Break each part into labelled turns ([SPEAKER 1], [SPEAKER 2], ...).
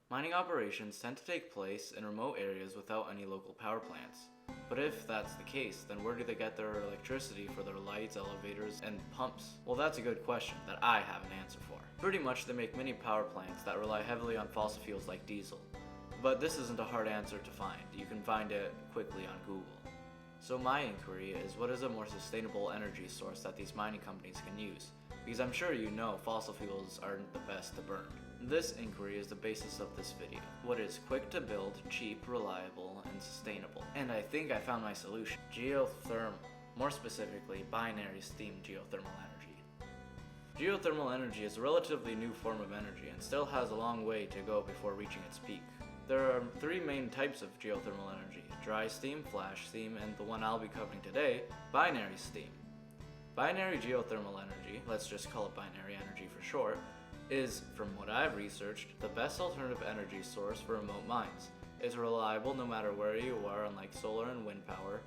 [SPEAKER 1] Mining operations tend to take place in remote areas without any local power plants. But if that's the case, then where do they get their electricity for their lights, elevators, and pumps? Well, that's a good question that I have an answer for. Pretty much they make mini power plants that rely heavily on fossil fuels like diesel. But this isn't a hard answer to find. You can find it quickly on Google. So my inquiry is, what is a more sustainable energy source that these mining companies can use? Because I'm sure you know fossil fuels aren't the best to burn. This inquiry is the basis of this video. What is quick to build, cheap, reliable, and sustainable? And I think I found my solution. Geothermal. More specifically, binary steam geothermal energy. Geothermal energy is a relatively new form of energy and still has a long way to go before reaching its peak. There are three main types of geothermal energy: dry steam, flash steam, and the one I'll be covering today, binary steam. Binary geothermal energy, let's just call it binary energy for short, is, from what I've researched, the best alternative energy source for remote mines. It's reliable no matter where you are, unlike solar and wind power,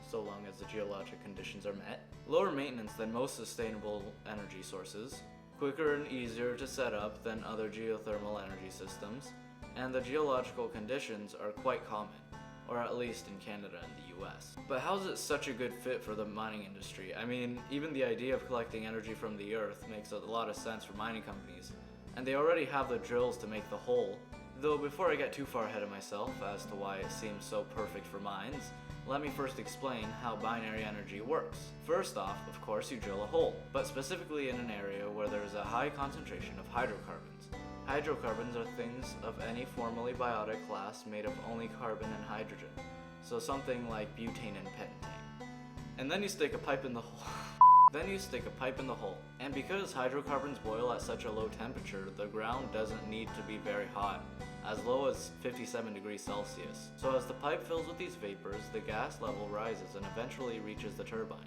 [SPEAKER 1] so long as the geologic conditions are met. Lower maintenance than most sustainable energy sources, quicker and easier to set up than other geothermal energy systems, and the geological conditions are quite common, or at least in Canada and the US. But how is it such a good fit for the mining industry? I mean, even the idea of collecting energy from the earth makes a lot of sense for mining companies, and they already have the drills to make the hole. Though before I get too far ahead of myself as to why it seems so perfect for mines, let me first explain how binary energy works. First off, of course, you drill a hole, but specifically in an area where there is a high concentration of hydrocarbons. Hydrocarbons are things of any formally biotic class made of only carbon and hydrogen, so something like butane and pentane. And then you stick a pipe in the hole. And because hydrocarbons boil at such a low temperature, the ground doesn't need to be very hot, as low as 57 degrees Celsius. So as the pipe fills with these vapors, the gas level rises and eventually reaches the turbine.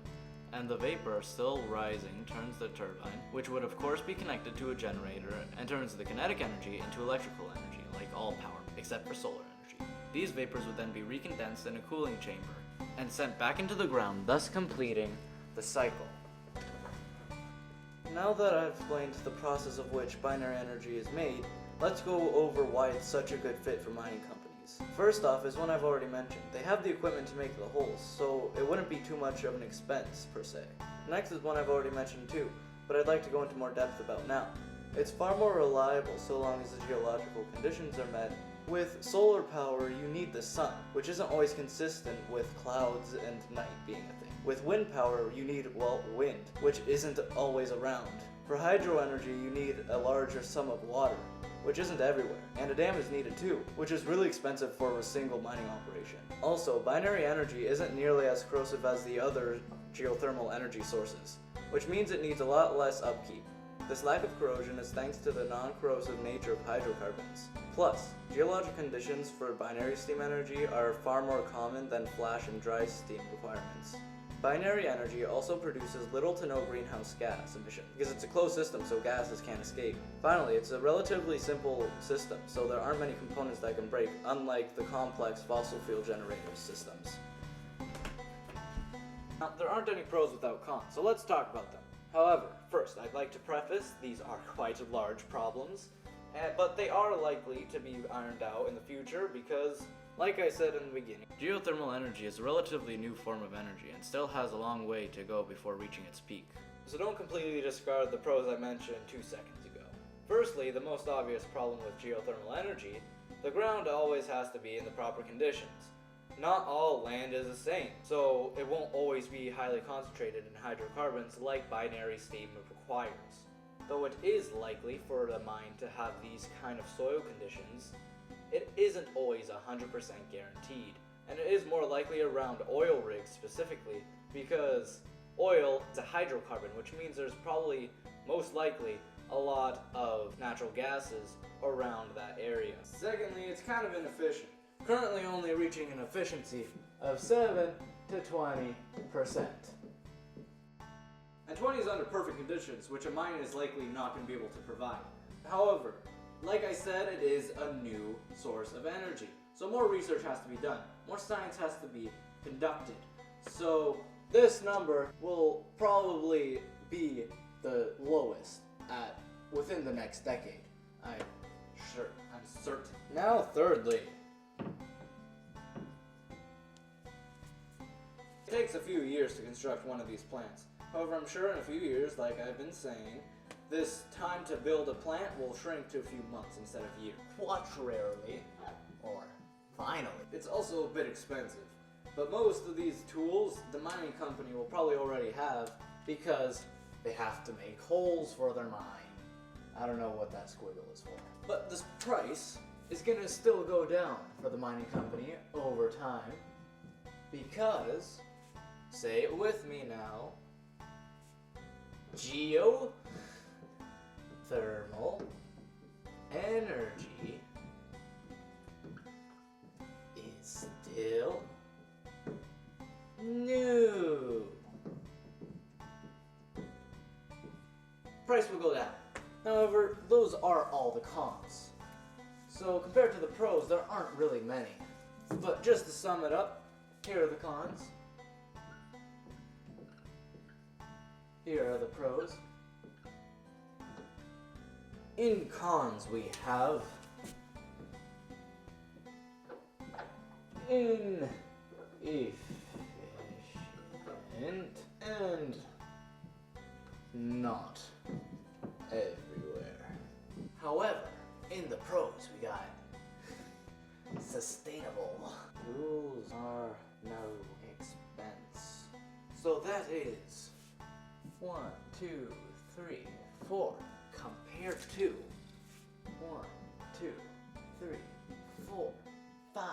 [SPEAKER 1] And the vapor, still rising, turns the turbine, which would of course be connected to a generator, and turns the kinetic energy into electrical energy, like all power, except for solar energy. These vapors would then be recondensed in a cooling chamber, and sent back into the ground, thus completing the cycle. Now that I've explained the process of which binary energy is made, let's go over why it's such a good fit for mining companies. First off is one I've already mentioned. They have the equipment to make the holes, so it wouldn't be too much of an expense per se. Next is one I've already mentioned too, but I'd like to go into more depth about now. It's far more reliable so long as the geological conditions are met. With solar power, you need the sun, which isn't always consistent with clouds and night being a thing. With wind power, you need, well, wind, which isn't always around. For hydro energy, you need a larger sum of water, which isn't everywhere, and a dam is needed too, which is really expensive for a single mining operation. Also, binary energy isn't nearly as corrosive as the other geothermal energy sources, which means it needs a lot less upkeep. This lack of corrosion is thanks to the non-corrosive nature of hydrocarbons. Plus, geologic conditions for binary steam energy are far more common than flash and dry steam requirements. Binary energy also produces little to no greenhouse gas emission, because it's a closed system so gases can't escape. Finally, it's a relatively simple system, so there aren't many components that can break, unlike the complex fossil fuel generator systems. Now, there aren't any pros without cons, so let's talk about them. However, first, I'd like to preface these are quite large problems, but they are likely to be ironed out in the future because, like I said in the beginning, geothermal energy is a relatively new form of energy and still has a long way to go before reaching its peak. So don't completely discard the pros I mentioned 2 seconds ago. Firstly, the most obvious problem with geothermal energy, the ground always has to be in the proper conditions. Not all land is the same, so it won't always be highly concentrated in hydrocarbons like binary steam requires. Though it is likely for the mine to have these kind of soil conditions, it isn't always 100% guaranteed, and it is more likely around oil rigs specifically, because oil is a hydrocarbon, which means there's probably, most likely, a lot of natural gases around that area. Secondly, it's kind of inefficient, currently only reaching an efficiency of 7 to 20%. And 20 is under perfect conditions, which a mine is likely not going to be able to provide. However, like I said, it is a new source of energy. So more research has to be done. More science has to be conducted. So this number will probably be the lowest within the next decade. I'm I'm certain. Now, thirdly, it takes a few years to construct one of these plants. However, I'm sure in a few years, like I've been saying, this time to build a plant will shrink to a few months instead of years. Quattrarily, or finally. It's also a bit expensive, but most of these tools the mining company will probably already have because they have to make holes for their mine. I don't know what that squiggle is for. But this price is gonna still go down for the mining company over time because, say it with me now, geothermal energy is still new. Price will go down. However, those are all the cons. So compared to the pros, there aren't really many. But just to sum it up, here are the cons. Here are the pros. In cons we have inefficient and not everywhere. However, in the pros we got sustainable. Rules are no expense. So that is 1, 2, 3, 4 compared to 1, 2, 3, 4, 5.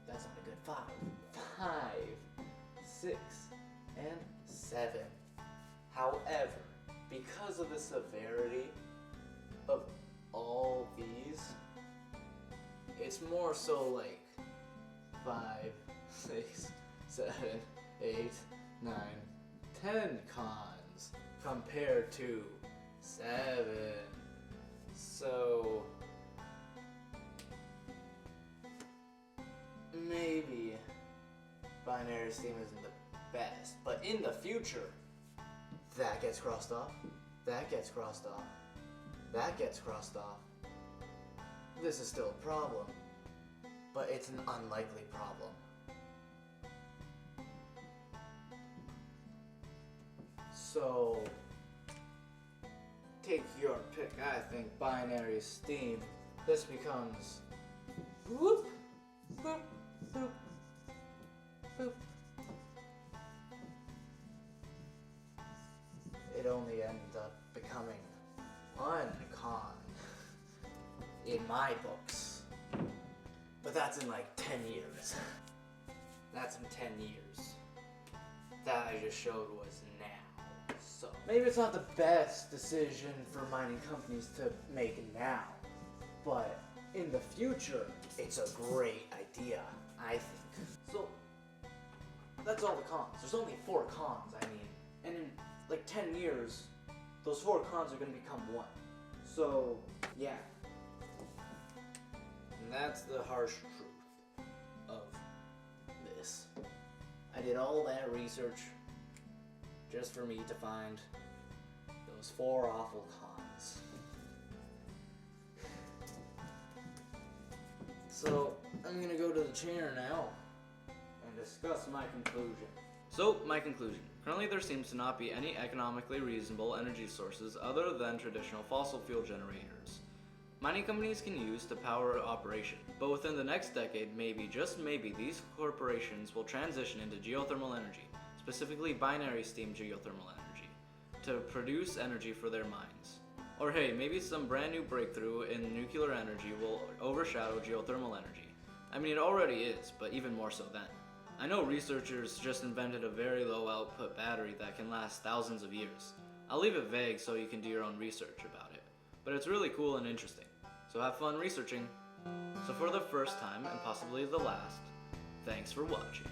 [SPEAKER 1] That's not a good 5. 5, 6, and 7. However, because of the severity of all these, it's more so like 5, 6, 7, 8, 9, 10 cons compared to 7. So maybe binary steam isn't the best, but in the future, that gets crossed off, that gets crossed off, that gets crossed off. This is still a problem, but it's an unlikely problem. So, take your pick. I think binary steam. This becomes whoop, boop, boop, boop. It only ends up becoming one con in my books. But that's in like 10 years. That's in 10 years. That I just showed was now. So maybe it's not the best decision for mining companies to make now, but in the future, it's a great idea, I think. So that's all the cons. There's only 4 cons, I mean, and in like 10 years, those 4 cons are gonna become 1. So yeah. And that's the harsh truth of this. I did all that research just for me to find those 4 awful cons. So I'm gonna go to the chair now and discuss my conclusion. So, my conclusion. Currently there seems to not be any economically reasonable energy sources other than traditional fossil fuel generators mining companies can use to power operation. But within the next decade, maybe, just maybe, these corporations will transition into geothermal energy, specifically binary steam geothermal energy, to produce energy for their mines. Or hey, maybe some brand new breakthrough in nuclear energy will overshadow geothermal energy. I mean, it already is, but even more so then. I know researchers just invented a very low output battery that can last thousands of years. I'll leave it vague so you can do your own research about it, but it's really cool and interesting. So have fun researching. So for the first time, and possibly the last, thanks for watching.